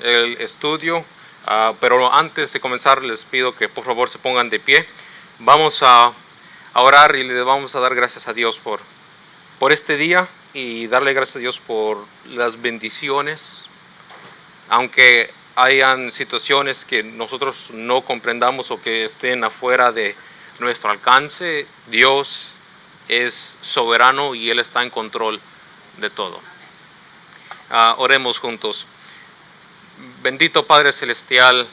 el estudio, pero antes de comenzar les pido que por favor se pongan de pie. Vamos a orar y le vamos a dar gracias a Dios por este día y darle gracias a Dios por las bendiciones. Aunque hayan situaciones que nosotros no comprendamos o que estén afuera de nuestro alcance, Dios es soberano y Él está en control de todo. Oremos juntos. Bendito Padre Celestial,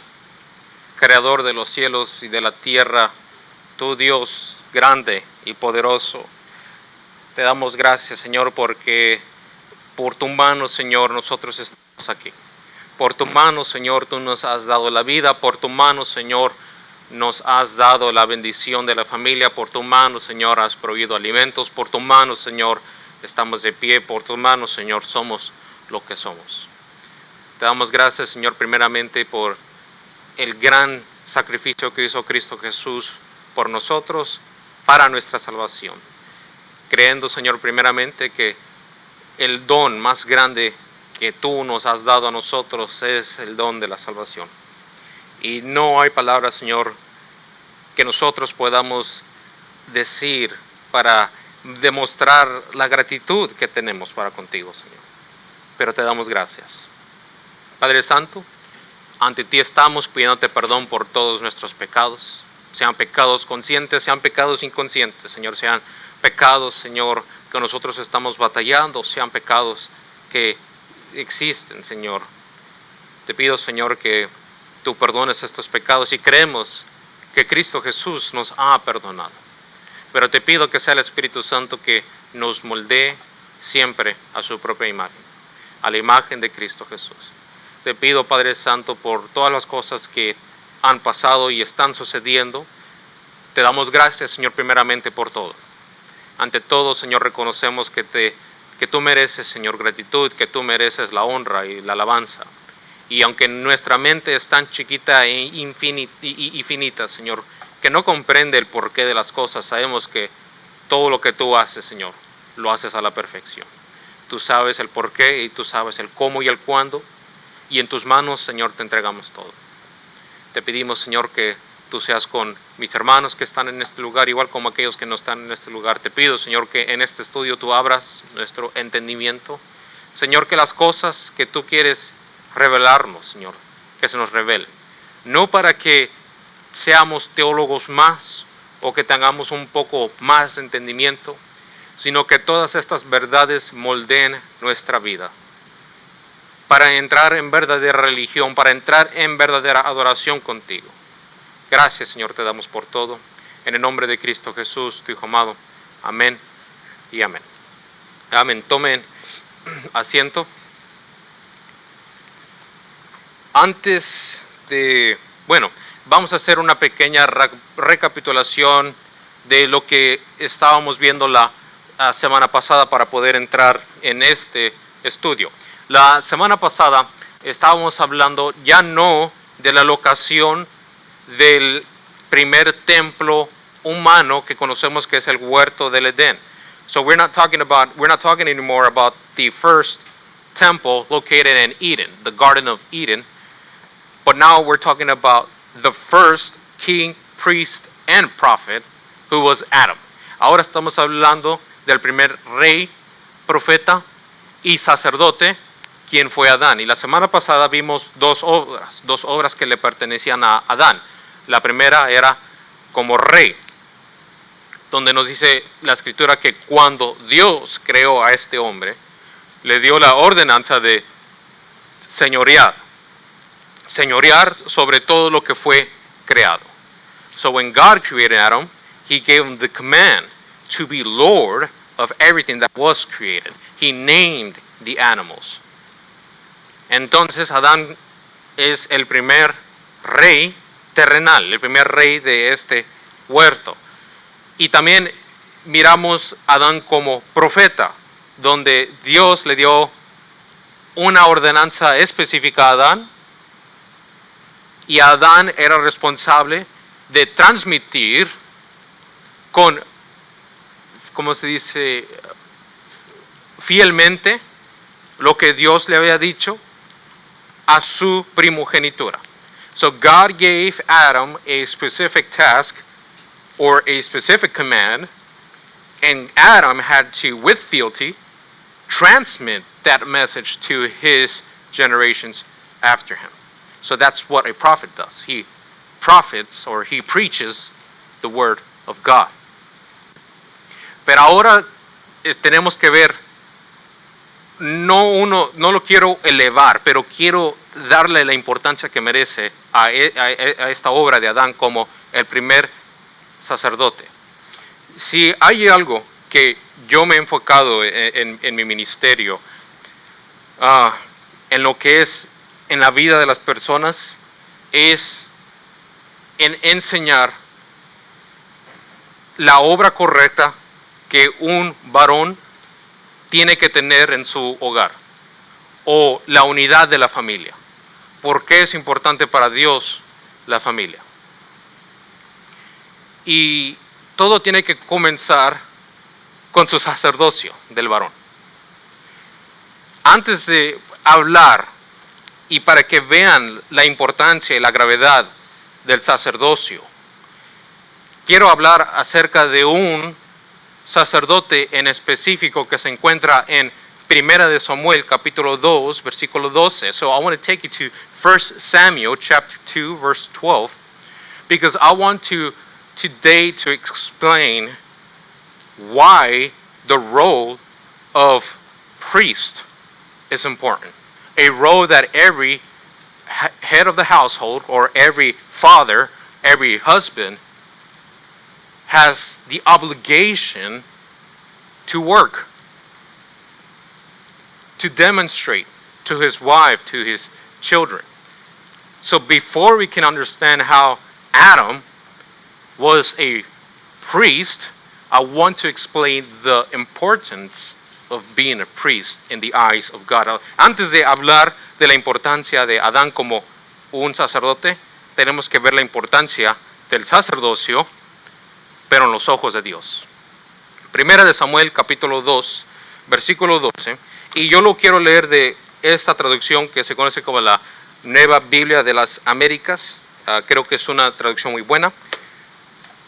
Creador de los cielos y de la tierra, tú Dios grande y poderoso, te damos gracias, Señor, porque por tu mano, Señor, nosotros estamos aquí. Por tu mano, Señor, tú nos has dado la vida. Por tu mano, Señor, nos has dado la bendición de la familia. Por tu mano, Señor, has proveído alimentos. Por tu mano, Señor, estamos de pie. Por tu mano, Señor, somos lo que somos. Te damos gracias, Señor, primeramente por el gran sacrificio que hizo Cristo Jesús por nosotros para nuestra salvación. Creyendo, Señor, primeramente que el don más grande que tú nos has dado a nosotros es el don de la salvación. Y no hay palabras, Señor, que nosotros podamos decir para demostrar la gratitud que tenemos para contigo, Señor. Pero te damos gracias. Padre Santo, ante ti estamos pidiéndote perdón por todos nuestros pecados, sean pecados conscientes, sean pecados inconscientes, Señor, sean pecados, Señor, que nosotros estamos batallando, sean pecados que existen, Señor. Te pido, Señor, que tú perdones estos pecados y creemos que Cristo Jesús nos ha perdonado. Pero te pido que sea el Espíritu Santo que nos moldee siempre a su propia imagen, a la imagen de Cristo Jesús. Te pido, Padre Santo, por todas las cosas que han pasado y están sucediendo. Te damos gracias, Señor, primeramente por todo. Ante todo, Señor, reconocemos que tú mereces, Señor, gratitud, que tú mereces la honra y la alabanza. Y aunque nuestra mente es tan chiquita e infinita, Señor, que no comprende el porqué de las cosas, sabemos que todo lo que tú haces, Señor, lo haces a la perfección. Tú sabes el porqué y tú sabes el cómo y el cuándo. Y en tus manos, Señor, te entregamos todo. Te pedimos, Señor, que tú seas con mis hermanos que están en este lugar, igual como aquellos que no están en este lugar. Te pido, Señor, que en este estudio tú abras nuestro entendimiento. Señor, que las cosas que tú quieres revelarnos, Señor, que se nos revelen. No para que seamos teólogos más o que tengamos un poco más de entendimiento, sino que todas estas verdades moldeen nuestra vida. Para entrar en verdadera religión, para entrar en verdadera adoración contigo. Gracias, Señor, te damos por todo. En el nombre de Cristo Jesús, tu Hijo amado. Amén y amén. Amén. Tomen asiento. Antes de, vamos a hacer una pequeña recapitulación de lo que estábamos viendo la semana pasada para poder entrar en este estudio. La semana pasada estábamos hablando ya no de la locación del primer templo humano que conocemos que es el huerto del Edén. So we're not talking anymore about the first temple located in Eden, the Garden of Eden, but now we're talking about the first king, priest, and prophet, who was Adam. Ahora estamos hablando del primer rey, profeta y sacerdote, quien fue Adán. Y la semana pasada vimos dos obras que le pertenecían a Adán. La primera era como rey, donde nos dice la escritura que cuando Dios creó a este hombre, le dio la ordenanza de señorear sobre todo lo que fue creado. So when God created Adam, He gave him the command to be Lord of everything that was created. He named the animals. Entonces Adán es el primer rey terrenal, el primer rey de este huerto. Y también miramos a Adán como profeta, donde Dios le dio una ordenanza específica a Adán, y Adán era responsable de transmitir con, ¿cómo se dice?, fielmente lo que Dios le había dicho a su primogenitura. So God gave Adam a specific task or a specific command, and Adam had to, with fealty, transmit that message to his generations after him. So that's what a prophet does. He prophets or he preaches the word of God. Pero ahora tenemos que ver, no lo quiero elevar, pero quiero darle la importancia que merece a esta obra de Adán como el primer sacerdote. Si hay algo que yo me he enfocado en mi ministerio, en lo que es en la vida de las personas, es en enseñar la obra correcta que un varón tiene que tener en su hogar, o la unidad de la familia. ¿Por qué es importante para Dios la familia? Y todo tiene que comenzar con su sacerdocio del varón. Antes de hablar, y para que vean la importancia y la gravedad del sacerdocio, quiero hablar acerca de un sacerdote en específico que se encuentra en Primera de Samuel capítulo 2 versículo 12. So I want to take you to 1 Samuel chapter 2 verse 12, because I want to today to explain why the role of priest is important. A role that every head of the household, or every father, every husband, has the obligation to work, to demonstrate to his wife, to his children. So before we can understand how Adam was a priest, I want to explain the importance of being a priest in the eyes of God. Antes de hablar de la importancia de Adán como un sacerdote, tenemos que ver la importancia del sacerdocio, pero en los ojos de Dios. Primera de Samuel capítulo 2 versículo 12, y yo lo quiero leer de esta traducción que se conoce como la Nueva Biblia de las Américas. Creo que es una traducción muy buena.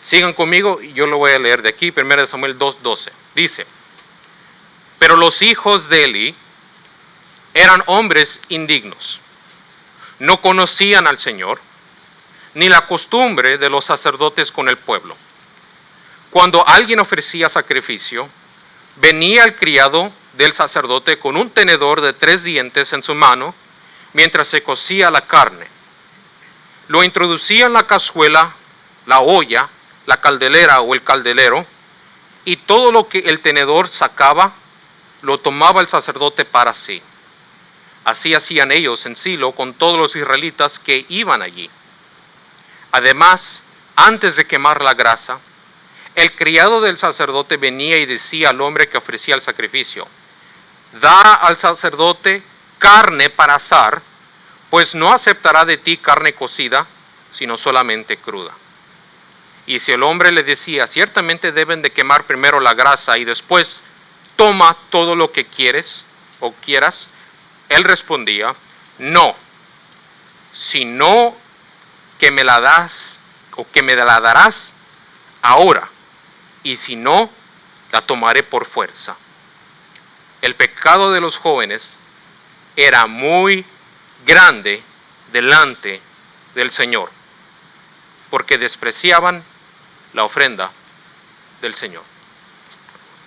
Sigan conmigo y yo lo voy a leer de aquí. Primera de Samuel 2:12 dice: pero los hijos de Eli eran hombres indignos, no conocían al Señor, ni la costumbre de los sacerdotes con el pueblo. Cuando alguien ofrecía sacrificio, venía el criado del sacerdote con un tenedor de 3 dientes en su mano, mientras se cocía la carne. Lo introducía en la cazuela, la olla, la candelera o el calderero, y todo lo que el tenedor sacaba, lo tomaba el sacerdote para sí. Así hacían ellos en Silo con todos los israelitas que iban allí. Además, antes de quemar la grasa, el criado del sacerdote venía y decía al hombre que ofrecía el sacrificio: da al sacerdote carne para asar, pues no aceptará de ti carne cocida, sino solamente cruda. Y si el hombre le decía: ciertamente deben de quemar primero la grasa y después toma todo lo que quieres o quieras, él respondía: no, sino que me la das o que me la darás ahora, y si no, la tomaré por fuerza. El pecado de los jóvenes era muy grande delante del Señor, porque despreciaban la ofrenda del Señor.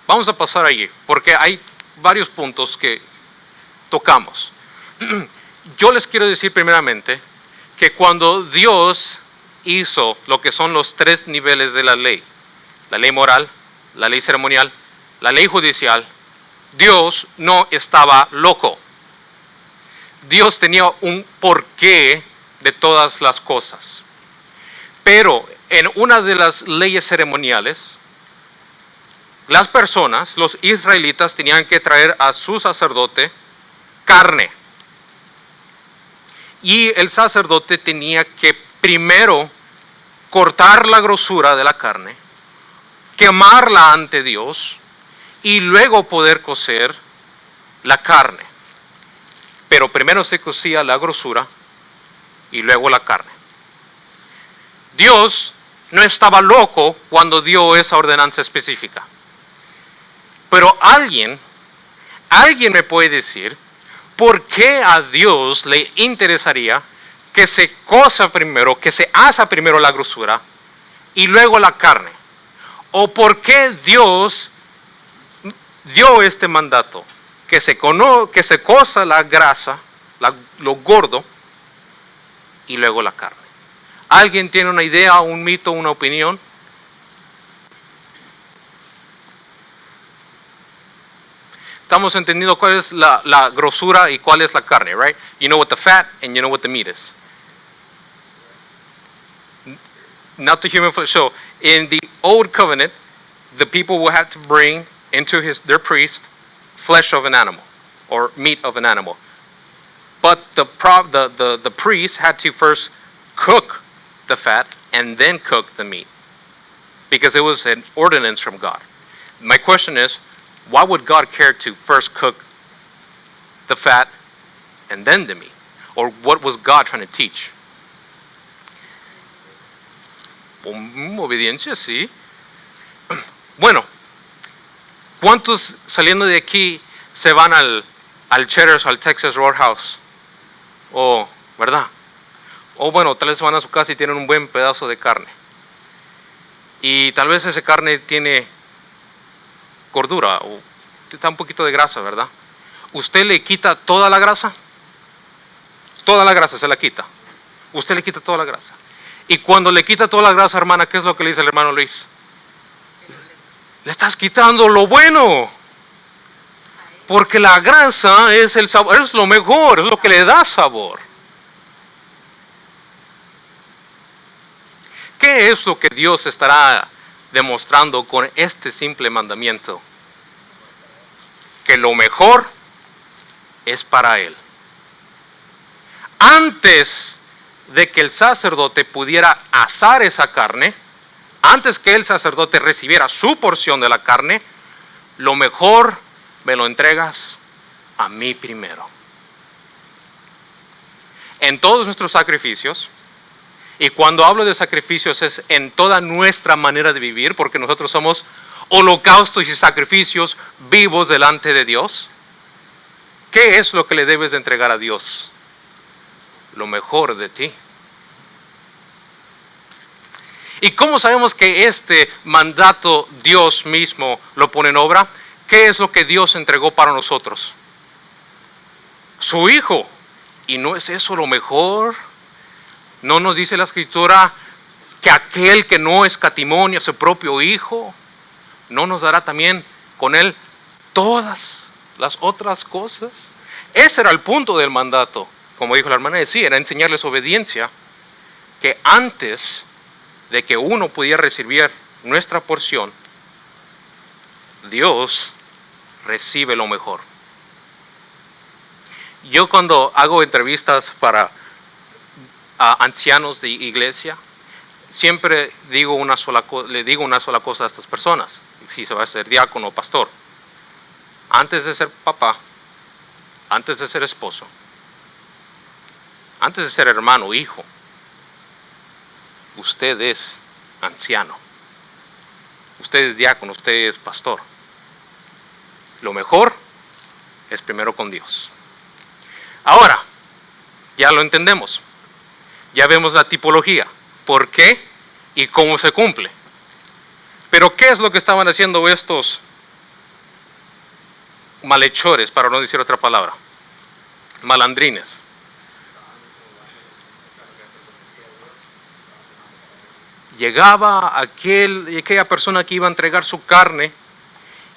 Vamos a pasar allí, porque hay varios puntos que tocamos. Yo les quiero decir primeramente que cuando Dios hizo lo que son los 3 niveles de la ley moral, la ley ceremonial, la ley judicial, Dios no estaba loco. Dios tenía un porqué de todas las cosas. Pero en una de las leyes ceremoniales, las personas, los israelitas, tenían que traer a su sacerdote carne. Y el sacerdote tenía que primero cortar la grosura de la carne, quemarla ante Dios y luego poder cocer la carne. pero primero se cocía la grosura y luego la carne. Dios no estaba loco cuando dio esa ordenanza específica. Pero alguien me puede decir, ¿por qué a Dios le interesaría que se cosa primero, que se asa primero la grosura y luego la carne? ¿O por qué Dios dio este mandato? Que se cosa la grasa, lo gordo, y luego la carne. ¿Alguien tiene una idea, un mito, una opinión? Estamos entendiendo cuál es la grosura y cuál es la carne, right? You know what the fat and you know what the meat is. Not the human flesh. So, in the old covenant, the people will have to bring into their priest flesh of an animal or meat of an animal. But the priest had to first cook the fat and then cook the meat because it was an ordinance from God. My question is, why would God care to first cook the fat and then the meat? Or what was God trying to teach? Obediencia, sí. Bueno, ¿cuántos saliendo de aquí se van al Cheddar's, al Texas Roadhouse? ¿Verdad? O bueno, tal vez van a su casa y tienen un buen pedazo de carne. Y tal vez esa carne tiene gordura o está un poquito de grasa, ¿verdad? ¿Usted le quita toda la grasa? Toda la grasa se la quita. Usted le quita toda la grasa. Y cuando le quita toda la grasa, hermana, ¿qué es lo que le dice el hermano Luis? Le estás quitando lo bueno. Porque la grasa es el sabor, es lo mejor, es lo que le da sabor. ¿Qué es lo que Dios estará demostrando con este simple mandamiento? Que lo mejor es para Él. Antes de que el sacerdote pudiera asar esa carne, antes que el sacerdote recibiera su porción de la carne, lo mejor me lo entregas a mí primero. En todos nuestros sacrificios, y cuando hablo de sacrificios es en toda nuestra manera de vivir, porque nosotros somos holocaustos y sacrificios vivos delante de Dios. ¿Qué es lo que le debes de entregar a Dios? Lo mejor de ti. ¿Y cómo sabemos que este mandato Dios mismo lo pone en obra? ¿Qué es lo que Dios entregó para nosotros? Su Hijo. ¿Y no es eso lo mejor? ¿No nos dice la Escritura que aquel que no escatimó a su propio Hijo, no nos dará también con Él todas las otras cosas? Ese era el punto del mandato. Como dijo la hermana, decía, era enseñarles obediencia, que antes de que uno pudiera recibir nuestra porción, Dios recibe lo mejor. Yo cuando hago entrevistas para ancianos de iglesia, siempre le digo una sola cosa a estas personas, si se va a ser diácono o pastor. Antes de ser papá, antes de ser esposo, antes de ser hermano o hijo, usted es anciano, usted es diácono, usted es pastor. Lo mejor es primero con Dios. Ahora, ya lo entendemos, ya vemos la tipología, por qué y cómo se cumple. Pero ¿qué es lo que estaban haciendo estos malhechores, para no decir otra palabra? Malandrines. Llegaba aquella persona que iba a entregar su carne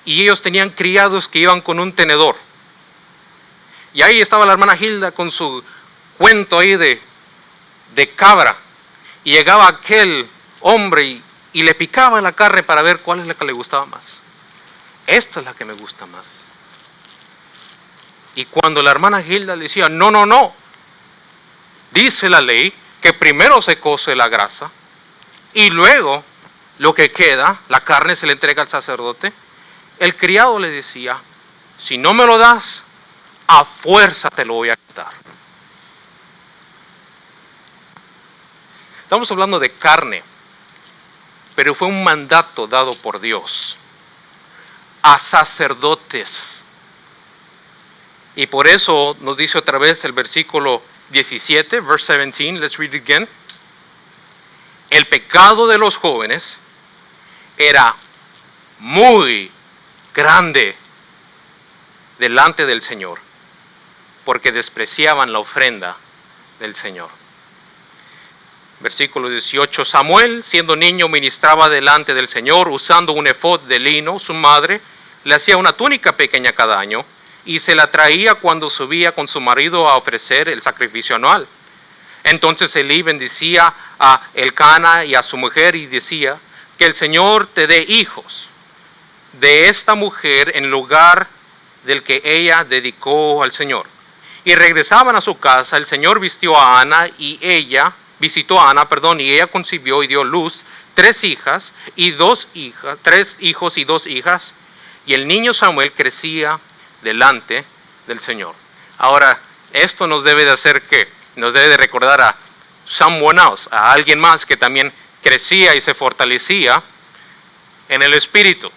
y ellos tenían criados que iban con un tenedor. Y ahí estaba la hermana Hilda con su cuento ahí de cabra. Y llegaba aquel hombre y le picaba la carne para ver cuál es la que le gustaba más. Esta es la que me gusta más. Y cuando la hermana Hilda le decía, no, dice la ley que primero se cose la grasa y luego lo que queda, la carne se le entrega al sacerdote. El criado le decía, si no me lo das, a fuerza te lo voy a quitar. Estamos hablando de carne, pero fue un mandato dado por Dios a sacerdotes. Y por eso nos dice otra vez el versículo 17, verse 17, let's read it again. El pecado de los jóvenes era muy grande delante del Señor, porque despreciaban la ofrenda del Señor. Versículo 18, Samuel, siendo niño, ministraba delante del Señor, usando un efod de lino. Su madre le hacía una túnica pequeña cada año, y se la traía cuando subía con su marido a ofrecer el sacrificio anual. Entonces Elí bendecía a Elcana y a su mujer y decía, que el Señor te dé hijos de esta mujer en lugar del que ella dedicó al Señor. Y regresaban a su casa. El Señor visitó a Ana y ella concibió y dio luz 3 hijas y 2 hijas, 3 hijos y 2 hijas. Y el niño Samuel crecía delante del Señor. Ahora, esto nos debe de hacer que nos debe de recordar a someone else, a alguien más que también crecía y se fortalecía en el espíritu.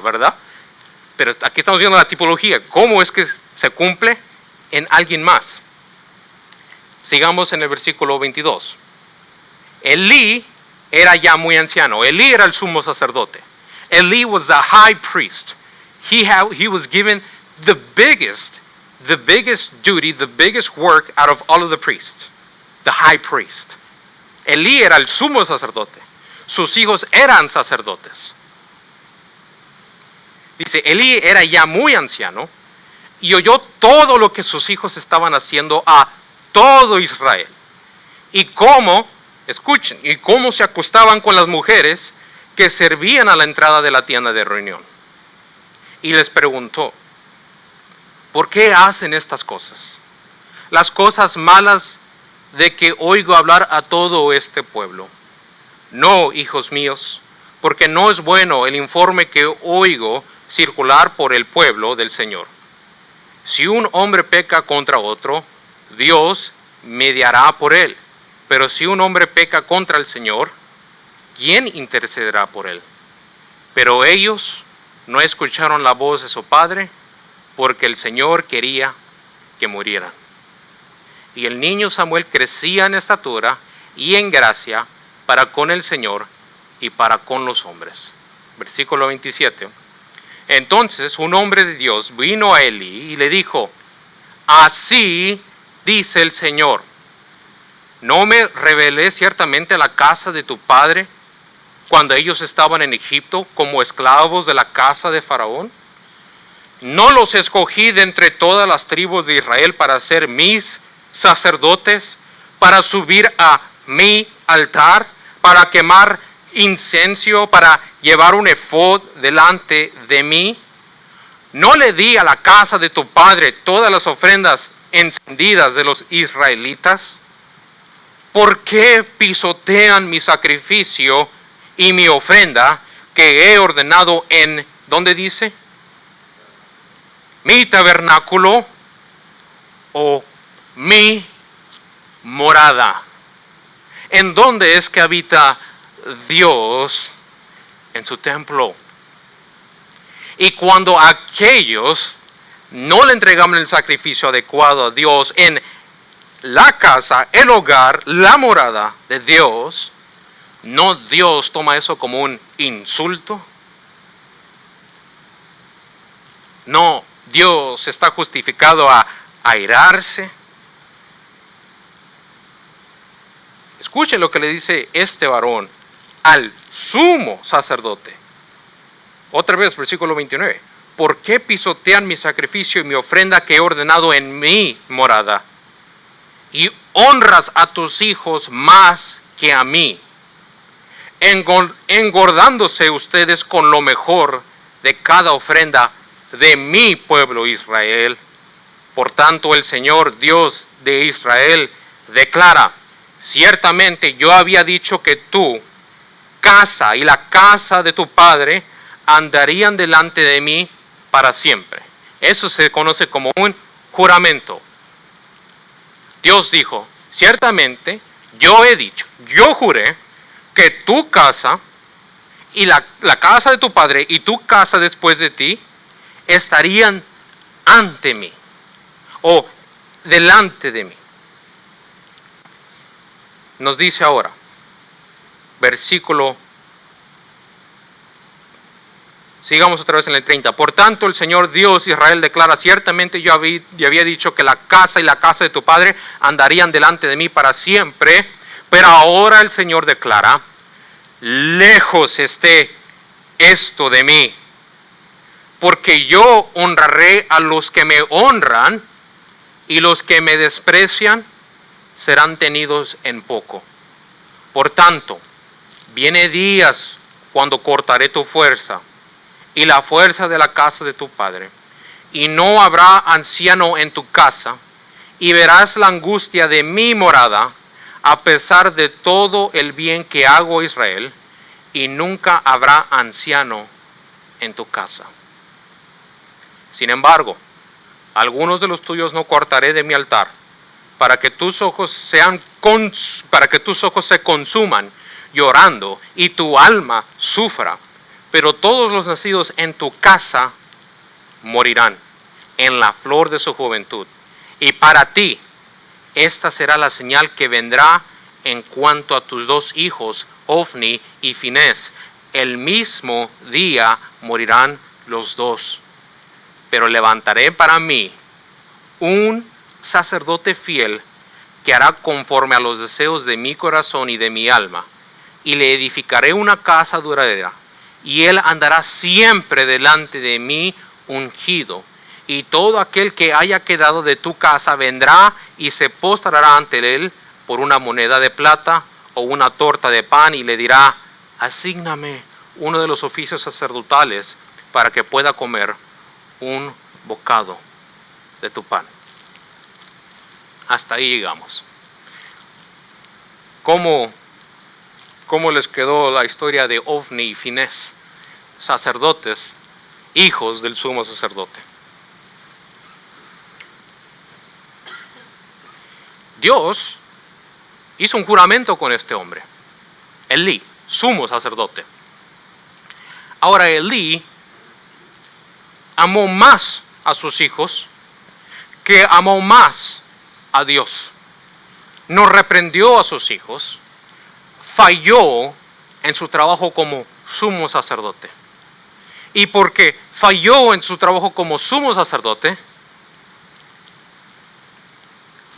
¿Verdad? Pero aquí estamos viendo la tipología. ¿Cómo es que se cumple en alguien más? Sigamos en el versículo 22. Elí era ya muy anciano. Elí era el sumo sacerdote. Elí was the high priest. He was given the biggest duty, the biggest work out of all of the priests. The high priest. Elí era el sumo sacerdote. Sus hijos eran sacerdotes. Dice, Elí era ya muy anciano y oyó todo lo que sus hijos estaban haciendo a todo Israel. Y cómo se acostaban con las mujeres que servían a la entrada de la tienda de reunión. Y les preguntó, ¿por qué hacen estas cosas? Las cosas malas de que oigo hablar a todo este pueblo. No, hijos míos, porque no es bueno el informe que oigo circular por el pueblo del Señor. Si un hombre peca contra otro, Dios mediará por él. Pero si un hombre peca contra el Señor, ¿quién intercederá por él? Pero ellos no escucharon la voz de su padre, porque el Señor quería que murieran. Y el niño Samuel crecía en estatura y en gracia para con el Señor y para con los hombres. Versículo 27. Entonces un hombre de Dios vino a Elí y le dijo, así dice el Señor, ¿no me revelé ciertamente a la casa de tu padre cuando ellos estaban en Egipto como esclavos de la casa de Faraón? ¿No los escogí de entre todas las tribus de Israel para ser mis sacerdotes, para subir a mi altar, para quemar incenso, para llevar un efod delante de mí? ¿No le di a la casa de tu padre todas las ofrendas encendidas de los israelitas? ¿Por qué pisotean mi sacrificio y mi ofrenda que he ordenado en, ¿dónde dice? Mi tabernáculo o mi morada. ¿En dónde es que habita Dios? En su templo. Y cuando aquellos no le entregaban el sacrificio adecuado a Dios en la casa, el hogar, la morada de Dios, ¿no Dios toma eso como un insulto? ¿No Dios está justificado a airarse? Escuchen lo que le dice este varón al sumo sacerdote. Otra vez, versículo 29. ¿Por qué pisotean mi sacrificio y mi ofrenda que he ordenado en mi morada? Y honras a tus hijos más que a mí, engordándose ustedes con lo mejor de cada ofrenda de mi pueblo Israel. Por tanto, el Señor Dios de Israel declara, ciertamente yo había dicho que tu casa y la casa de tu padre andarían delante de mí para siempre. Eso se conoce como un juramento. Dios dijo, ciertamente yo he dicho, yo juré que tu casa y la casa de tu padre y tu casa después de ti estarían ante mí o delante de mí. Nos dice ahora, versículo, sigamos otra vez en el 30. Por tanto, el Señor Dios de Israel declara, ciertamente yo había dicho que la casa y la casa de tu padre andarían delante de mí para siempre, pero ahora el Señor declara, lejos esté esto de mí, porque yo honraré a los que me honran y los que me desprecian serán tenidos en poco. Por tanto, viene días cuando cortaré tu fuerza y la fuerza de la casa de tu padre, y no habrá anciano en tu casa, y verás la angustia de mi morada, a pesar de todo el bien que hago a Israel, y nunca habrá anciano en tu casa. Sin embargo, algunos de los tuyos no cortaré de mi altar, para que tus ojos se consuman llorando y tu alma sufra. Pero todos los nacidos en tu casa morirán en la flor de su juventud. Y para ti, esta será la señal que vendrá en cuanto a tus dos hijos, Ofni y Finés. El mismo día morirán los dos. Pero levantaré para mí un sacerdote fiel que hará conforme a los deseos de mi corazón y de mi alma. Y le edificaré una casa duradera. Y él andará siempre delante de mí ungido. Y todo aquel que haya quedado de tu casa vendrá y se postrará ante él por una moneda de plata o una torta de pan y le dirá, asígname uno de los oficios sacerdotales para que pueda comer un bocado de tu pan. Hasta ahí llegamos. ¿Cómo les quedó la historia de Ofni y Finés, sacerdotes, hijos del sumo sacerdote? Dios hizo un juramento con este hombre, Elí, sumo sacerdote. Ahora Elí amó más a sus hijos que amó más a Dios. No reprendió a sus hijos, falló en su trabajo como sumo sacerdote. Y porque falló en su trabajo como sumo sacerdote,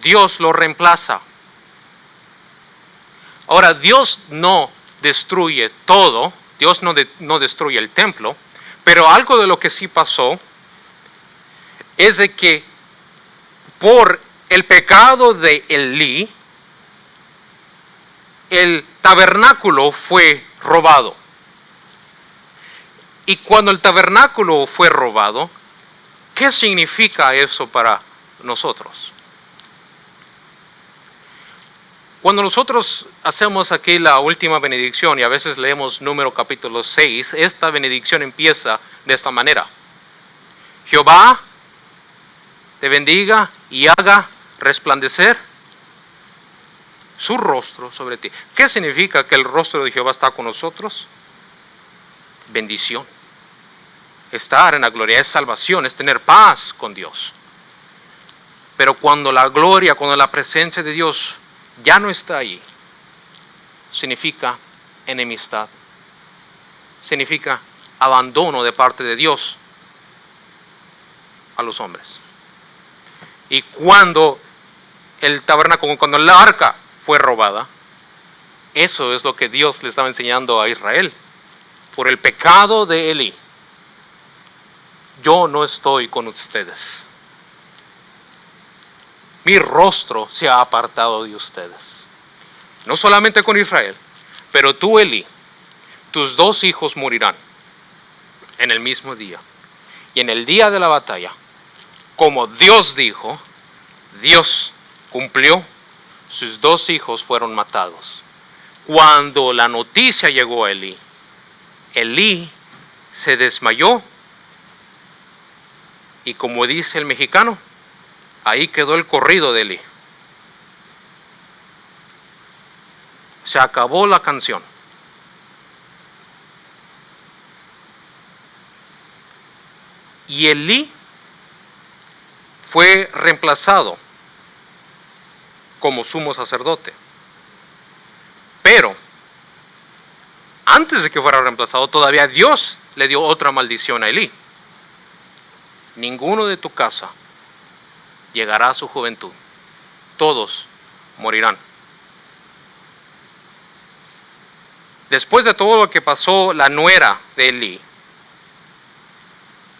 Dios lo reemplaza. Ahora, Dios no destruye todo, Dios no destruye el templo, pero algo de lo que sí pasó es de que por el pecado de Elí, el tabernáculo fue robado. Y cuando el tabernáculo fue robado, ¿qué significa eso para nosotros? Cuando nosotros hacemos aquí la última benedicción y a veces leemos Número capítulo 6, esta benedicción empieza de esta manera. Jehová te bendiga y haga resplandecer su rostro sobre ti. ¿Qué significa que el rostro de Jehová está con nosotros? Bendición. Estar en la gloria es salvación, es tener paz con Dios. Pero cuando la gloria, cuando la presencia de Dios ya no está ahí, significa enemistad, significa abandono de parte de Dios a los hombres. Y cuando el tabernáculo, cuando el arca fue robada, eso es lo que Dios le estaba enseñando a Israel. Por el pecado de Elí, yo no estoy con ustedes. Mi rostro se ha apartado de ustedes. No solamente con Israel, pero tú, Elí, tus dos hijos morirán en el mismo día. Y en el día de la batalla, como Dios dijo, Dios cumplió, sus dos hijos fueron matados. Cuando la noticia llegó a Elí, Elí se desmayó Y como dice el mexicano, ahí quedó el corrido de Elí. Se acabó la canción. Y Elí fue reemplazado como sumo sacerdote. Pero antes de que fuera reemplazado, todavía Dios le dio otra maldición a Elí. Ninguno de tu casa llegará a su juventud. Todos morirán. Después de todo lo que pasó, la nuera de Elí,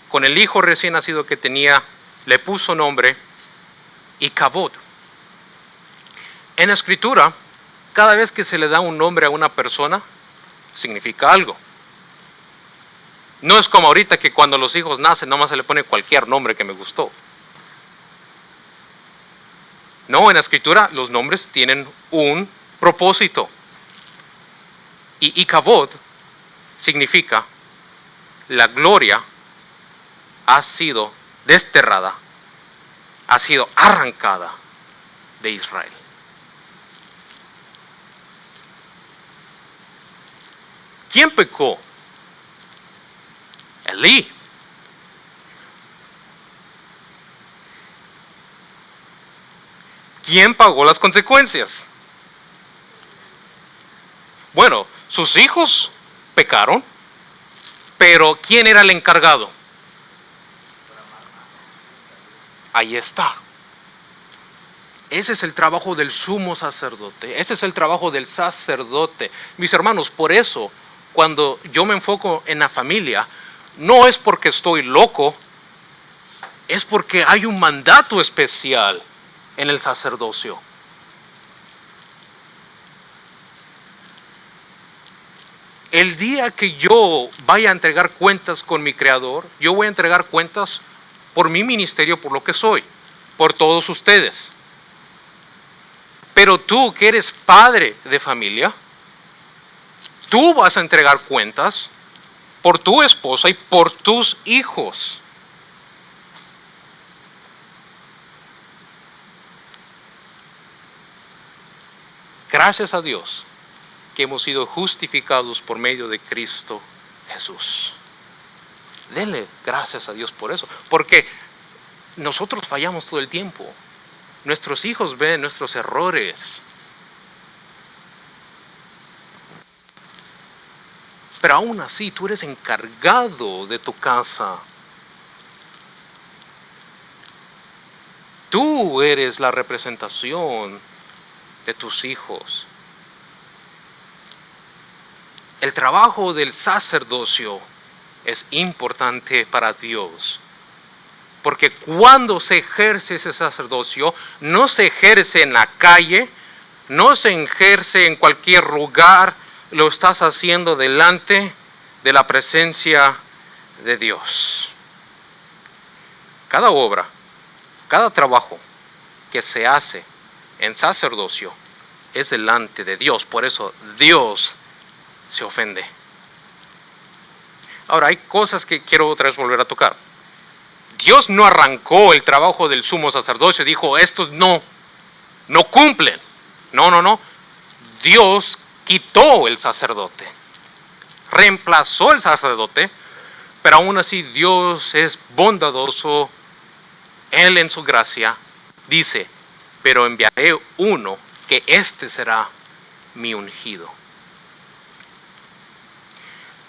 con el hijo recién nacido que tenía, le puso nombre Icabod. En la escritura, cada vez que se le da un nombre a una persona, significa algo. No es como ahorita que cuando los hijos nacen, nomás se le pone cualquier nombre que me gustó. No, en la escritura los nombres tienen un propósito. Y Icabod significa la gloria ha sido desterrada, ha sido arrancada de Israel. ¿Quién pecó? Elí. ¿Quién pagó las consecuencias? Bueno, sus hijos pecaron, pero ¿quién era el encargado? Ahí está. Ese es el trabajo del sumo sacerdote. Ese es el trabajo del sacerdote. Mis hermanos, por eso, cuando yo me enfoco en la familia, no es porque estoy loco, es porque hay un mandato especial en el sacerdocio. El día que yo vaya a entregar cuentas con mi Creador, yo voy a entregar cuentas por mi ministerio, por lo que soy, por todos ustedes. Pero tú que eres padre de familia, tú vas a entregar cuentas por tu esposa y por tus hijos. Gracias a Dios que hemos sido justificados por medio de Cristo Jesús. Denle gracias a Dios por eso, porque nosotros fallamos todo el tiempo. Nuestros hijos ven nuestros errores. Pero aún así, tú eres encargado de tu casa. Tú eres la representación de tus hijos. El trabajo del sacerdocio es importante para Dios. Porque cuando se ejerce ese sacerdocio, no se ejerce en la calle, no se ejerce en cualquier lugar, lo estás haciendo delante de la presencia de Dios. Cada obra, cada trabajo que se hace en sacerdocio es delante de Dios. Por eso Dios se ofende. Ahora, hay cosas que quiero otra vez volver a tocar. Dios no arrancó el trabajo del sumo sacerdocio, dijo, estos no cumplen. No. Dios quitó el sacerdote, reemplazó el sacerdote, pero aún así Dios es bondadoso. Él en su gracia dice, pero enviaré uno que este será mi ungido.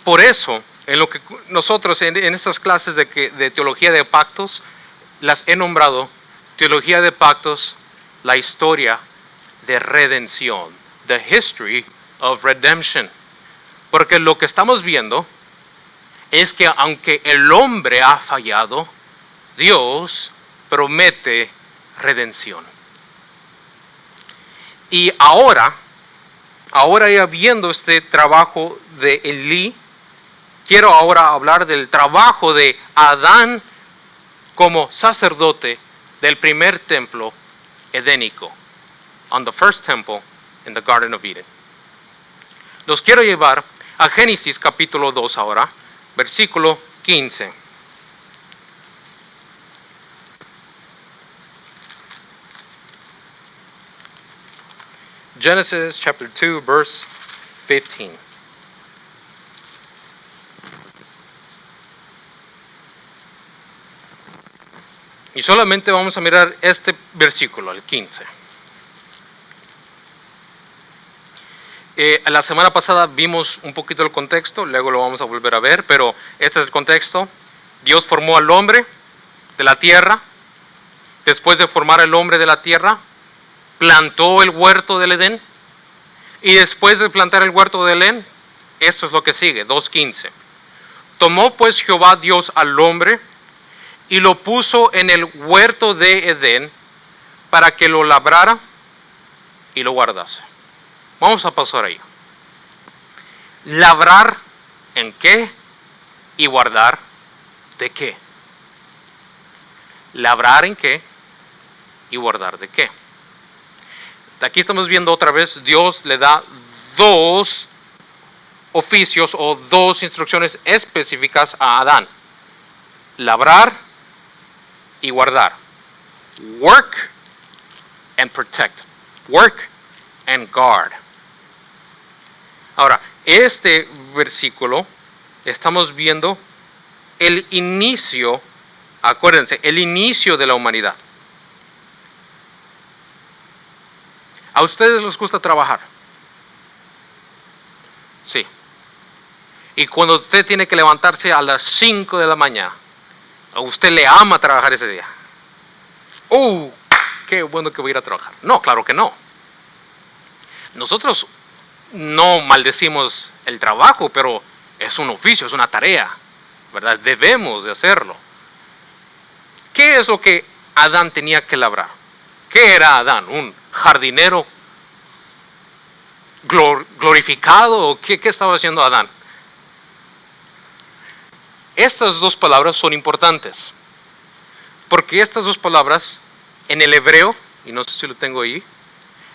Por eso, en lo que nosotros en estas clases de teología de pactos, las he nombrado teología de pactos, la historia de redención, the history of redemption. Porque lo que estamos viendo es que aunque el hombre ha fallado, Dios promete redención. Y ahora ya viendo este trabajo de Elí, quiero ahora hablar del trabajo de Adán como sacerdote del primer templo edénico, on the first temple in the Garden of Eden. Los quiero llevar a Génesis capítulo 2 ahora, versículo 15. Genesis chapter 2, verse 15. Y solamente vamos a mirar este versículo, el 15. La semana pasada vimos un poquito el contexto, luego lo vamos a volver a ver, pero este es el contexto. Dios formó al hombre de la tierra. Después de formar al hombre de la tierra, plantó el huerto del Edén. Y después de plantar el huerto del Edén, esto es lo que sigue, 2:15. Tomó pues Jehová Dios al hombre y lo puso en el huerto de Edén para que lo labrara y lo guardase. Vamos a pasar ahí. ¿Labrar en qué? Y guardar de qué. ¿Labrar en qué? Y guardar de qué. Aquí estamos viendo otra vez, Dios le da dos oficios o dos instrucciones específicas a Adán. Labrar y guardar. Work and protect. Work and guard. Ahora, este versículo estamos viendo el inicio, acuérdense, el inicio de la humanidad. ¿A ustedes les gusta trabajar? Sí. Y cuando usted tiene que levantarse a las 5 de la mañana, ¿a usted le ama trabajar ese día? ¡Oh! ¡Qué bueno que voy a ir a trabajar! No, claro que no. Nosotros no maldecimos el trabajo, pero es un oficio, es una tarea, ¿verdad? Debemos de hacerlo. ¿Qué es lo que Adán tenía que labrar? ¿Qué era Adán? ¿Un jardinero glorificado? ¿O qué estaba haciendo Adán? Estas dos palabras son importantes, porque estas dos palabras en el hebreo, y no sé si lo tengo ahí,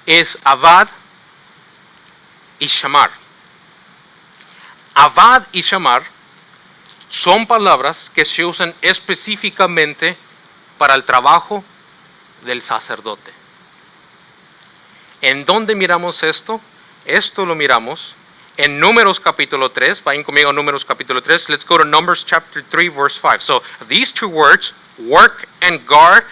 es avad y shamar. Avad y shamar son palabras que se usan específicamente para el trabajo del sacerdote. ¿En dónde miramos esto? Esto lo miramos en Números capítulo 3. Vayan conmigo a Números capítulo 3. Let's go to Numbers chapter 3 verse 5. So these two words, work and guard,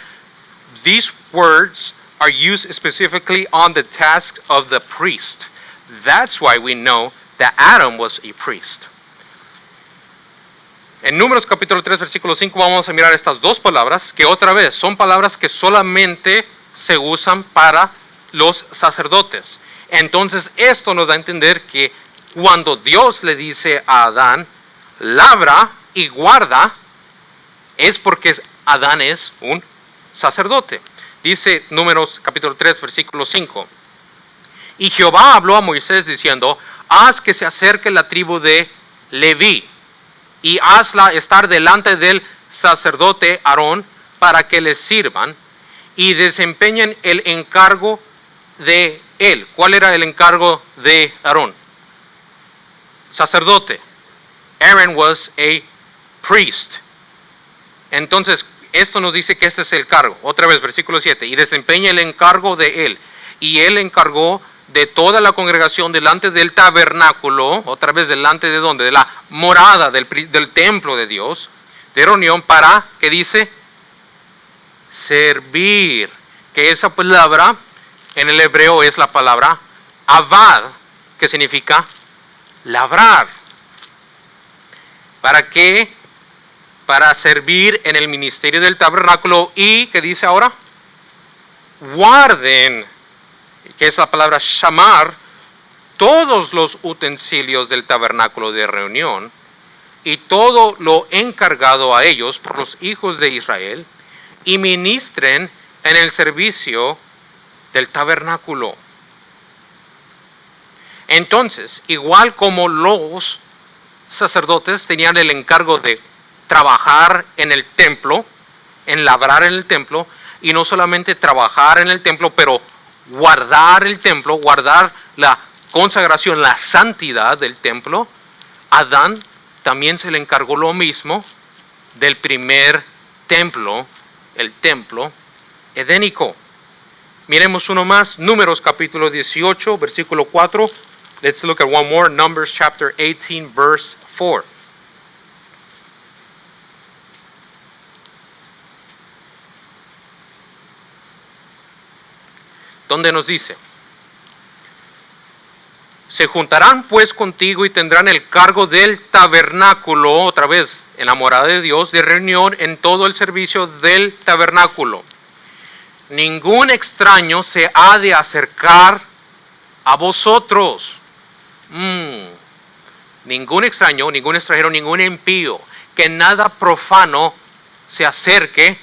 these words are used specifically on the task of the priest. That's why we know that Adam was a priest. En Números capítulo 3 versículo 5 vamos a mirar estas dos palabras que otra vez son palabras que solamente se usan para los sacerdotes. Entonces esto nos da a entender que cuando Dios le dice a Adán, labra y guarda, es porque Adán es un sacerdote. Dice Números capítulo 3 versículo 5. Y Jehová habló a Moisés diciendo, haz que se acerque la tribu de Leví y hazla estar delante del sacerdote Aarón para que les sirvan y desempeñen el encargo de él. ¿Cuál era el encargo de Aarón? Sacerdote. Aaron was a priest. Entonces, esto nos dice que este es el cargo. Otra vez, versículo 7. Y desempeña el encargo de él. Y él encargó de toda la congregación delante del tabernáculo, otra vez delante de dónde, de la morada del templo de Dios, de reunión para, ¿qué dice? Servir. Que esa palabra en el hebreo es la palabra avad, que significa labrar. ¿Para qué? Para servir en el ministerio del tabernáculo y, ¿qué dice ahora? Guarden, que es la palabra shamar, todos los utensilios del tabernáculo de reunión y todo lo encargado a ellos por los hijos de Israel y ministren en el servicio del tabernáculo. Entonces, igual como los sacerdotes tenían el encargo de trabajar en el templo, en labrar en el templo, y no solamente trabajar en el templo, pero guardar el templo, guardar la consagración, la santidad del templo, Adán también se le encargó lo mismo del primer templo, el templo edénico. Miremos uno más, Números capítulo 18, versículo 4. Let's look at one more, Numbers chapter 18, verse 4. Donde nos dice: se juntarán pues contigo y tendrán el cargo del tabernáculo, otra vez en la morada de Dios, de reunión en todo el servicio del tabernáculo. Ningún extraño se ha de acercar a vosotros. Ningún extraño, ningún extranjero, ningún impío, que nada profano se acerque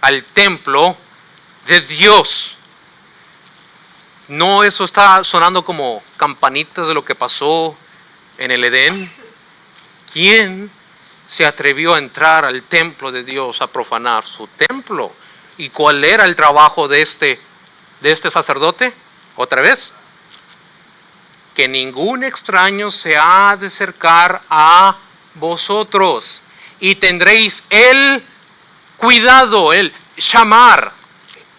al templo de Dios. No, eso está sonando como campanitas de lo que pasó en el Edén. ¿Quién se atrevió a entrar al templo de Dios, a profanar su templo? ¿Y cuál era el trabajo de este sacerdote? Otra vez, que ningún extraño se ha de acercar a vosotros, y tendréis el cuidado, el shamar,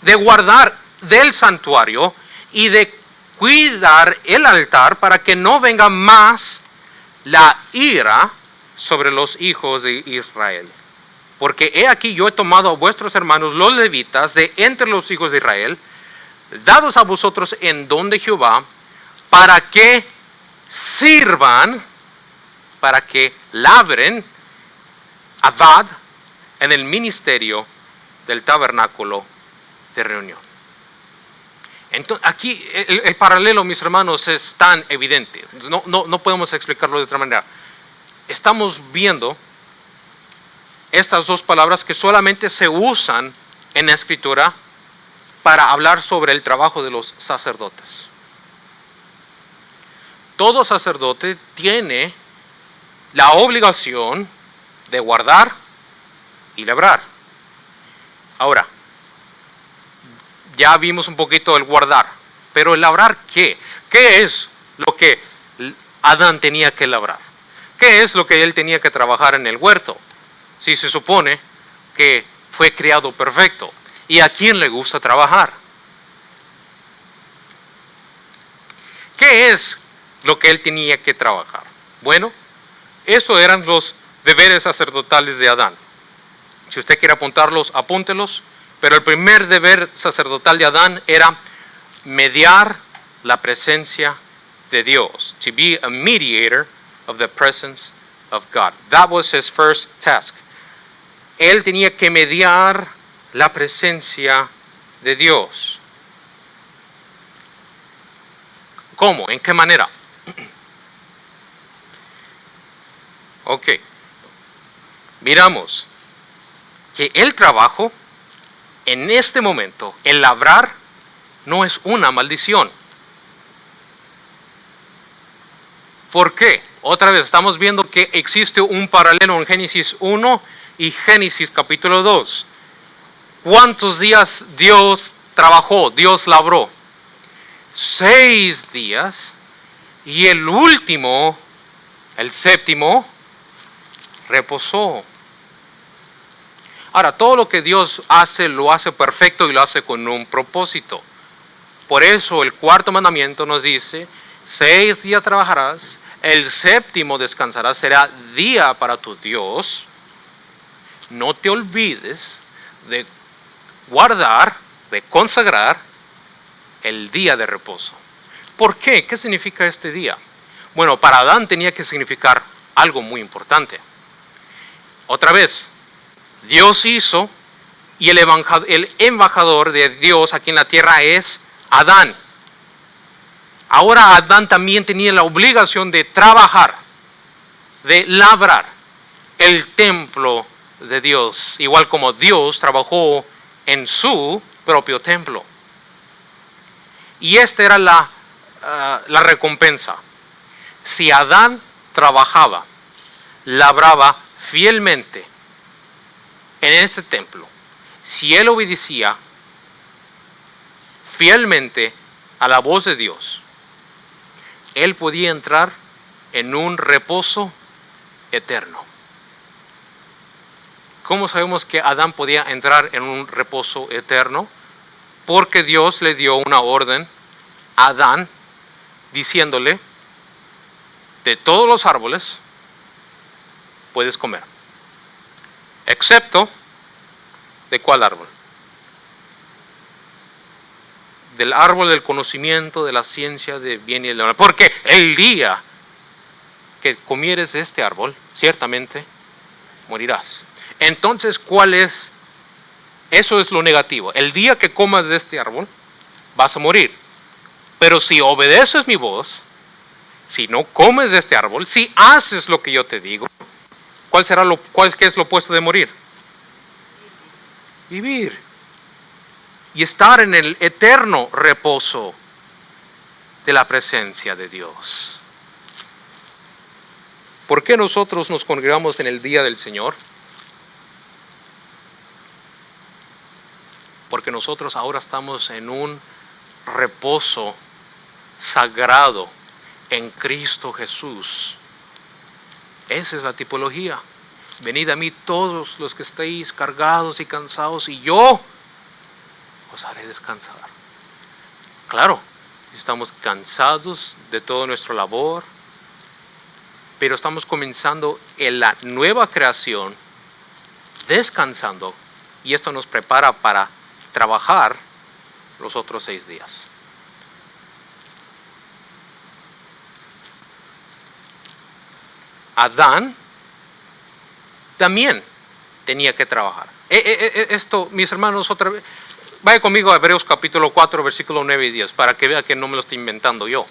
de guardar del santuario y de cuidar el altar, para que no venga más la ira sobre los hijos de Israel. Porque he aquí, yo he tomado a vuestros hermanos los levitas de entre los hijos de Israel, dados a vosotros en don de Jehová, para que sirvan, para que labren, avad, en el ministerio del tabernáculo de reunión. Entonces, aquí el paralelo, mis hermanos, es tan evidente. No podemos explicarlo de otra manera. Estamos viendo estas dos palabras que solamente se usan en la Escritura para hablar sobre el trabajo de los sacerdotes. Todo sacerdote tiene la obligación de guardar y labrar. Ahora, ya vimos un poquito el guardar, pero el labrar, ¿qué? ¿Qué es lo que Adán tenía que labrar? ¿Qué es lo que él tenía que trabajar en el huerto? Si se supone que fue criado perfecto. ¿Y a quién le gusta trabajar? ¿Qué es lo que él tenía que trabajar? Bueno, estos eran los deberes sacerdotales de Adán. Si usted quiere apuntarlos, apúntelos. Pero el primer deber sacerdotal de Adán era mediar la presencia de Dios. To be a mediator of the presence of God. That was his first task. Él tenía que mediar la presencia de Dios. ¿Cómo? ¿En qué manera? Ok. Miramos que el trabajo, en este momento, el labrar, no es una maldición. ¿Por qué? Otra vez estamos viendo que existe un paralelo en Génesis 1 y Génesis capítulo 2. ¿Cuántos días Dios trabajó? Dios labró 6 días, y el último, el séptimo, reposó. Ahora, todo lo que Dios hace, lo hace perfecto y lo hace con un propósito. Por eso el cuarto mandamiento nos dice: 6 días trabajarás, el séptimo descansarás, será día para tu Dios. No te olvides de guardar, de consagrar el día de reposo. ¿Por qué? ¿Qué significa este día? Bueno, para Adán tenía que significar algo muy importante. Otra vez, Dios hizo, y el embajador de Dios aquí en la tierra es Adán. Ahora Adán también tenía la obligación de trabajar, de labrar el templo de Dios, igual como Dios trabajó en su propio templo. Y esta era la recompensa. Si Adán trabajaba, labraba fielmente en este templo, si él obedecía fielmente a la voz de Dios, él podía entrar en un reposo eterno. ¿Cómo sabemos que Adán podía entrar en un reposo eterno? porque Dios le dio una orden a Adán diciéndole, de todos los árboles puedes comer, excepto ¿de cuál árbol? Del árbol del conocimiento de la ciencia de bien y del mal, porque el día que comieres de este árbol, ciertamente morirás. Entonces, ¿cuál es? Eso es lo negativo. El día que comas de este árbol, vas a morir. Pero si obedeces mi voz, si no comes de este árbol, si haces lo que yo te digo, ¿qué es lo opuesto de morir? Vivir. Y estar en el eterno reposo de la presencia de Dios. ¿Por qué nosotros nos congregamos en el día del Señor? Porque nosotros ahora estamos en un reposo sagrado en Cristo Jesús. Esa es la tipología. Venid a mí todos los que estéis cargados y cansados, y yo os haré descansar. Claro, estamos cansados de toda nuestra labor, pero estamos comenzando en la nueva creación, descansando, y esto nos prepara para trabajar los otros 6 días. Adán también tenía que trabajar. Esto, mis hermanos, otra vez, vaya conmigo a Hebreos capítulo 4, versículo 9 y 10, para que vea que no me lo estoy inventando yo.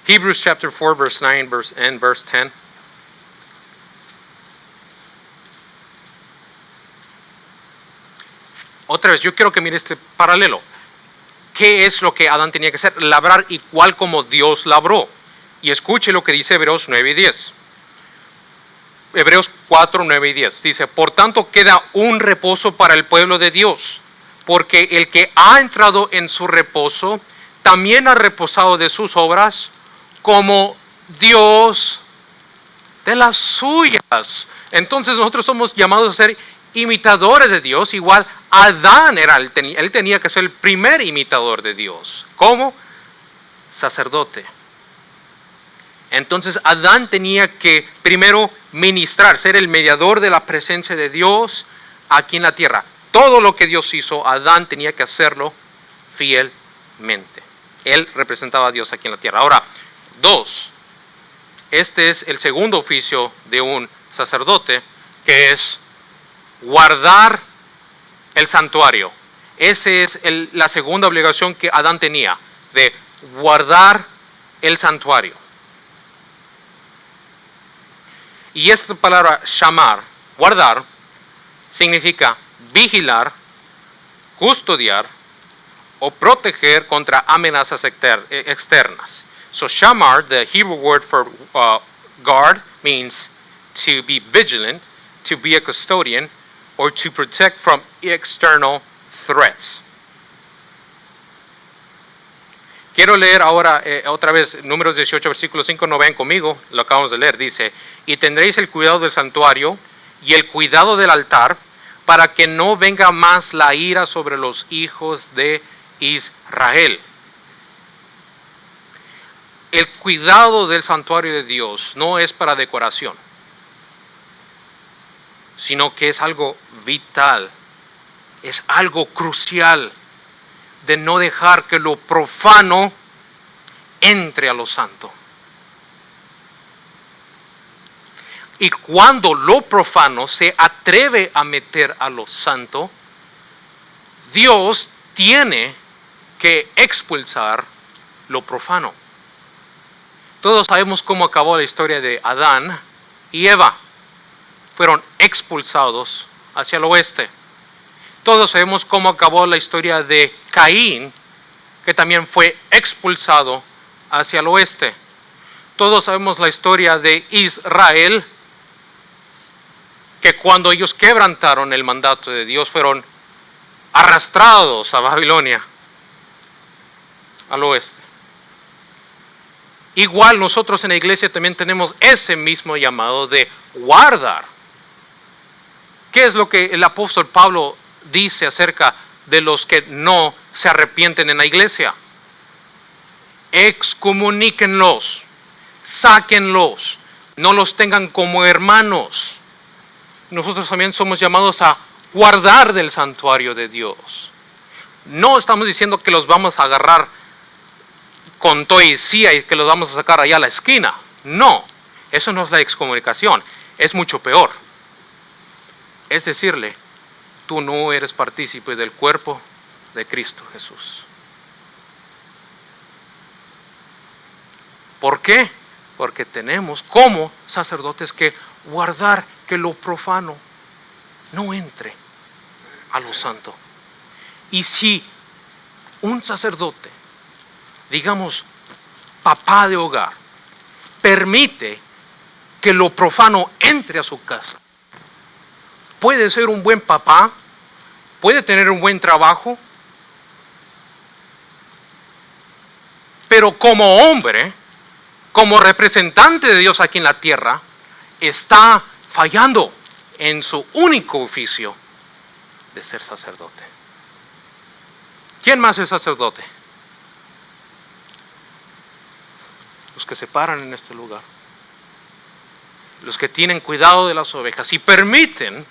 Hebrews chapter 4, verse 9 and verse 10. Otra vez, yo quiero que mire este paralelo. ¿Qué es lo que Adán tenía que hacer? Labrar igual como Dios labró. Y escuche lo que dice Hebreos 9 y 10. Hebreos 4, 9 y 10. Dice, por tanto queda un reposo para el pueblo de Dios, porque el que ha entrado en su reposo, también ha reposado de sus obras, como Dios de las suyas. Entonces nosotros somos llamados a ser imitadores de Dios. Igual Adán él tenía que ser el primer imitador de Dios. ¿Cómo? Sacerdote. Entonces Adán tenía que primero ministrar, ser el mediador de la presencia de Dios aquí en la tierra. Todo lo que Dios hizo, Adán tenía que hacerlo fielmente. Él representaba a Dios aquí en la tierra. Ahora, 2. Este es el segundo oficio de un sacerdote, que es guardar el santuario. Esa es la segunda obligación que Adán tenía, de guardar el santuario. Y esta palabra shamar, guardar, significa vigilar, custodiar o proteger contra amenazas externas. So shamar, the Hebrew word for guard, means to be vigilant, to be a custodian, or to protect from external threats. Quiero leer ahora otra vez Números 18, versículo 5, no ven conmigo, lo acabamos de leer, dice, y tendréis el cuidado del santuario y el cuidado del altar, para que no venga más la ira sobre los hijos de Israel. El cuidado del santuario de Dios no es para decoración, sino que es algo vital, es algo crucial, de no dejar que lo profano entre a lo santo. Y cuando lo profano se atreve a meter a lo santo, Dios tiene que expulsar lo profano. Todos sabemos cómo acabó la historia de Adán y Eva. Fueron expulsados hacia el oeste. Todos sabemos cómo acabó la historia de Caín, que también fue expulsado hacia el oeste. Todos sabemos la historia de Israel, que cuando ellos quebrantaron el mandato de Dios fueron arrastrados a Babilonia, al oeste. Igual nosotros en la iglesia también tenemos ese mismo llamado de guardar. ¿Qué es lo que el apóstol Pablo dice acerca de los que no se arrepienten en la iglesia? Excomuníquenlos, sáquenlos, no los tengan como hermanos. Nosotros también somos llamados a guardar del santuario de Dios. No estamos diciendo que los vamos a agarrar con toicía y que los vamos a sacar allá a la esquina. No, eso no es la excomunicación, es mucho peor. Es decirle, tú no eres partícipe del cuerpo de Cristo Jesús. ¿Por qué? Porque tenemos como sacerdotes que guardar que lo profano no entre a lo santo. Y si un sacerdote, digamos papá de hogar, permite que lo profano entre a su casa, puede ser un buen papá, puede tener un buen trabajo, pero como hombre, como representante de Dios aquí en la tierra, está fallando en su único oficio de ser sacerdote. ¿Quién más es sacerdote? Los que se paran en este lugar, los que tienen cuidado de las ovejas y permiten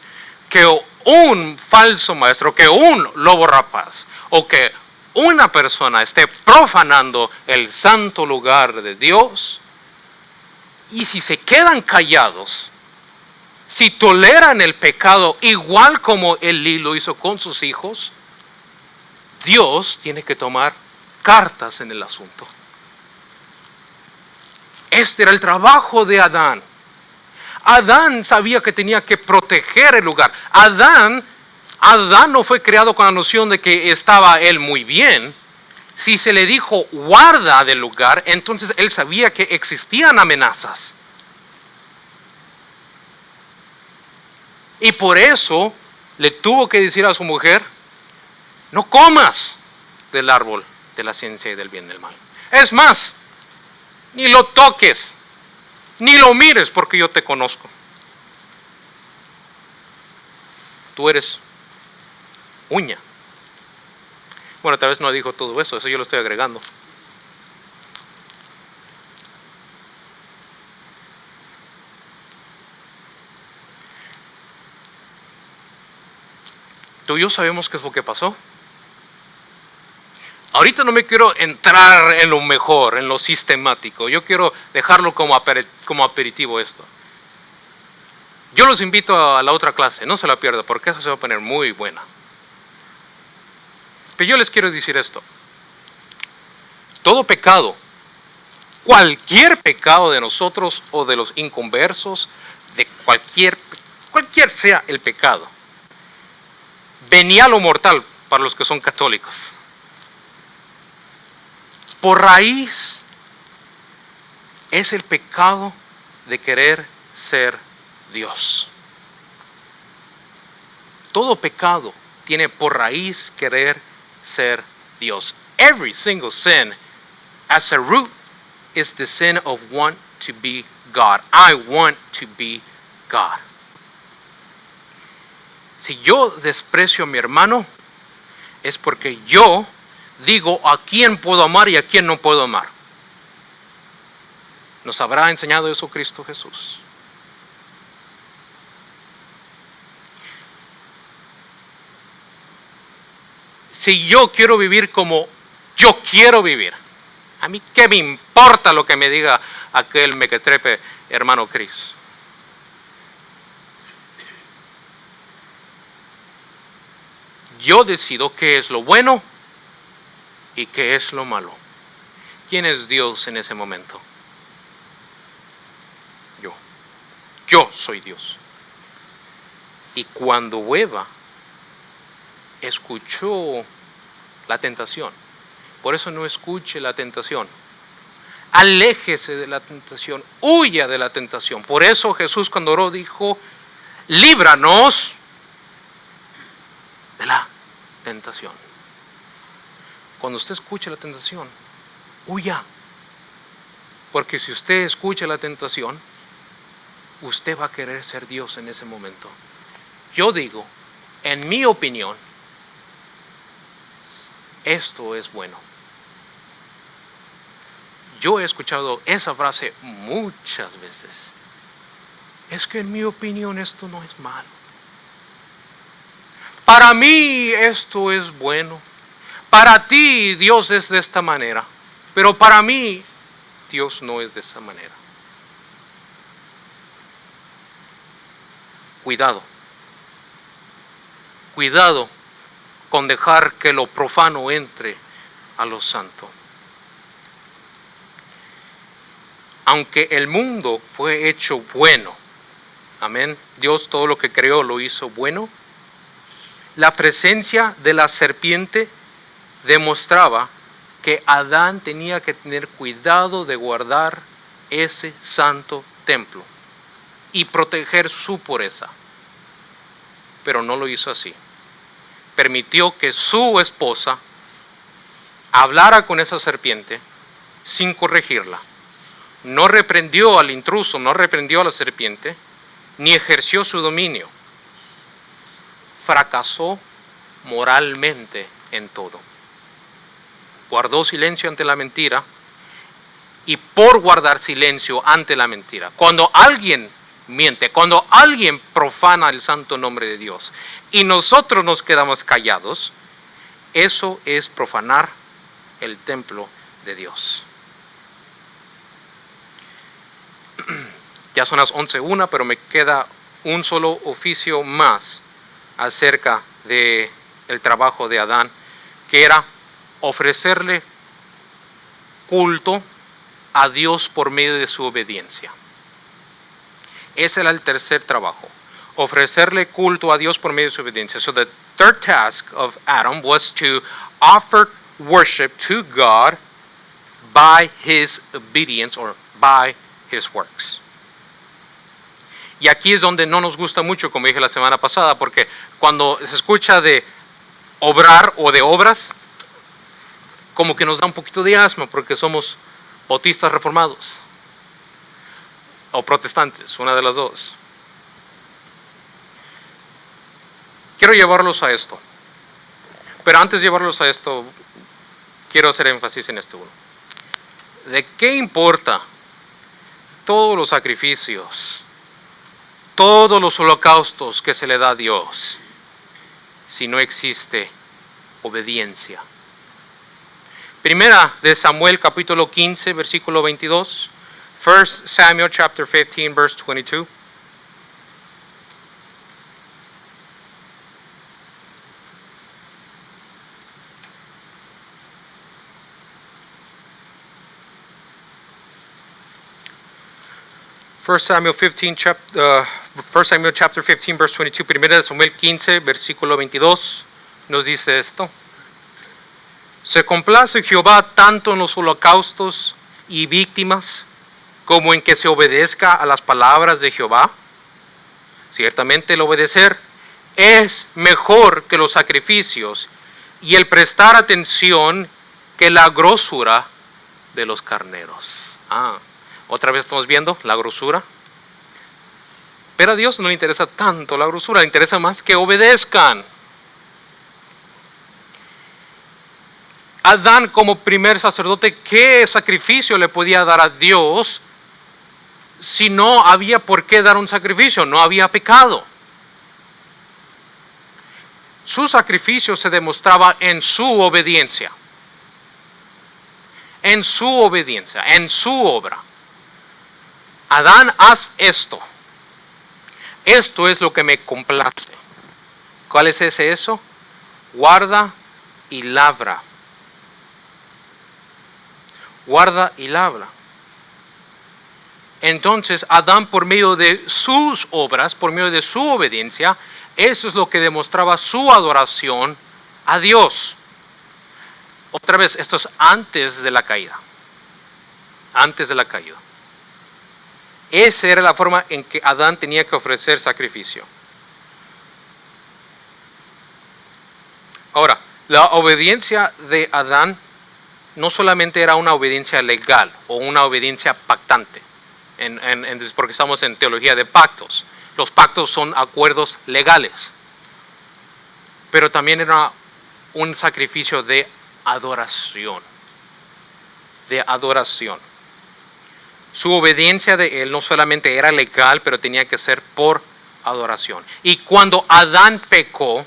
que un falso maestro, que un lobo rapaz o que una persona esté profanando el santo lugar de Dios, y si se quedan callados, si toleran el pecado igual como Elí lo hizo con sus hijos, Dios tiene que tomar cartas en el asunto. Este era el trabajo de Adán. Adán sabía que tenía que proteger el lugar. Adán no fue creado con la noción de que estaba él muy bien. Si se le dijo guarda del lugar, entonces él sabía que existían amenazas. Y por eso le tuvo que decir a su mujer, no comas del árbol de la ciencia y del bien y del mal. Es más, ni lo toques, ni lo mires, porque yo te conozco. Tú eres uña. Bueno, tal vez no dijo todo eso yo lo estoy agregando. Tú y yo sabemos qué es lo que pasó. Ahorita no me quiero entrar en lo mejor, en lo sistemático. Yo quiero dejarlo como aperitivo esto. Yo los invito a la otra clase, no se la pierda, porque eso se va a poner muy buena. Pero yo les quiero decir esto. Todo pecado, cualquier pecado de nosotros o de los inconversos, de cualquier sea el pecado, venial o mortal para los que son católicos, por raíz es el pecado de querer ser Dios. Todo pecado tiene por raíz querer ser Dios. Every single sin, as a root, is the sin of want to be God. I want to be God. Si yo desprecio a mi hermano, es porque yo digo a quién puedo amar y a quién no puedo amar. ¿Nos habrá enseñado eso Cristo Jesús? Si yo quiero vivir como yo quiero vivir, a mí qué me importa lo que me diga aquel mequetrefe hermano Cris. Yo decido qué es lo bueno y qué es lo malo. ¿Quién es Dios en ese momento? Yo. Yo soy Dios. Y cuando Eva escuchó la tentación, por eso no escuche la tentación. Aléjese de la tentación, huya de la tentación. Por eso Jesús cuando oró dijo, líbranos de la tentación. Cuando usted escuche la tentación, huya. Porque si usted escucha la tentación, usted va a querer ser Dios en ese momento. Yo digo, en mi opinión, esto es bueno. Yo he escuchado esa frase muchas veces. Es que en mi opinión esto no es malo. Para mí esto es bueno. Para ti Dios es de esta manera. Pero para mí Dios no es de esa manera. Cuidado. Cuidado con dejar que lo profano entre a lo santo. Aunque el mundo fue hecho bueno, amén, Dios todo lo que creó lo hizo bueno, la presencia de la serpiente demostraba que Adán tenía que tener cuidado de guardar ese santo templo y proteger su pureza. Pero no lo hizo así. Permitió que su esposa hablara con esa serpiente sin corregirla. No reprendió al intruso, no reprendió a la serpiente, ni ejerció su dominio. Fracasó moralmente en todo. Guardó silencio ante la mentira y por guardar silencio ante la mentira. Cuando alguien miente, cuando alguien profana el santo nombre de Dios y nosotros nos quedamos callados, eso es profanar el templo de Dios. Ya son las 11:01, pero me queda un solo oficio más acerca del trabajo de Adán, que era ofrecerle culto a Dios por medio de su obediencia. Ese era el tercer trabajo, ofrecerle culto a Dios por medio de su obediencia. So the third task of Adam was to offer worship to God by his obedience or by his works. Y aquí es donde no nos gusta mucho, como dije la semana pasada, porque cuando se escucha de obrar o de obras, como que nos da un poquito de asma, porque somos bautistas reformados o protestantes, una de las dos. Quiero llevarlos a esto, pero antes de llevarlos a esto, quiero hacer énfasis en esto. ¿De qué importa todos los sacrificios, todos los holocaustos que se le da a Dios, si no existe obediencia? Primera de Samuel capítulo 15 versículo 22. 1 Samuel chapter 15 verse 22. First Samuel chapter 15 verse 22. Primera de Samuel 15 versículo 22 nos dice esto. ¿Se complace Jehová tanto en los holocaustos y víctimas como en que se obedezca a las palabras de Jehová? Ciertamente el obedecer es mejor que los sacrificios y el prestar atención que la grosura de los carneros. Otra vez estamos viendo la grosura. Pero a Dios no le interesa tanto la grosura, le interesa más que obedezcan. Adán como primer sacerdote, ¿qué sacrificio le podía dar a Dios si no había por qué dar un sacrificio? No había pecado. Su sacrificio se demostraba en su obediencia. En su obediencia, en su obra. Adán, haz esto. Esto es lo que me complace. ¿Cuál es eso? Guarda y labra. Guarda y labra. Entonces Adán, por medio de sus obras, por medio de su obediencia, eso es lo que demostraba su adoración a Dios. Otra vez, esto es antes de la caída. Antes de la caída. Esa era la forma en que Adán tenía que ofrecer sacrificio. Ahora, la obediencia de Adán no solamente era una obediencia legal o una obediencia pactante, porque estamos en teología de pactos. Los pactos son acuerdos legales, pero también era un sacrificio de adoración. De adoración. Su obediencia de él no solamente era legal, pero tenía que ser por adoración. Y cuando Adán pecó,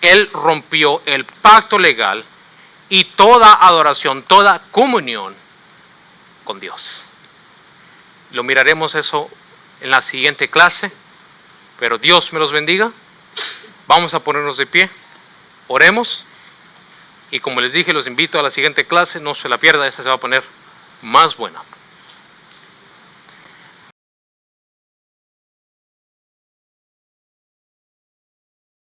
él rompió el pacto legal y toda adoración, toda comunión con Dios. Lo miraremos eso en la siguiente clase, pero Dios me los bendiga. Vamos a ponernos de pie, oremos, y como les dije, los invito a la siguiente clase, no se la pierda, esta se va a poner más buena.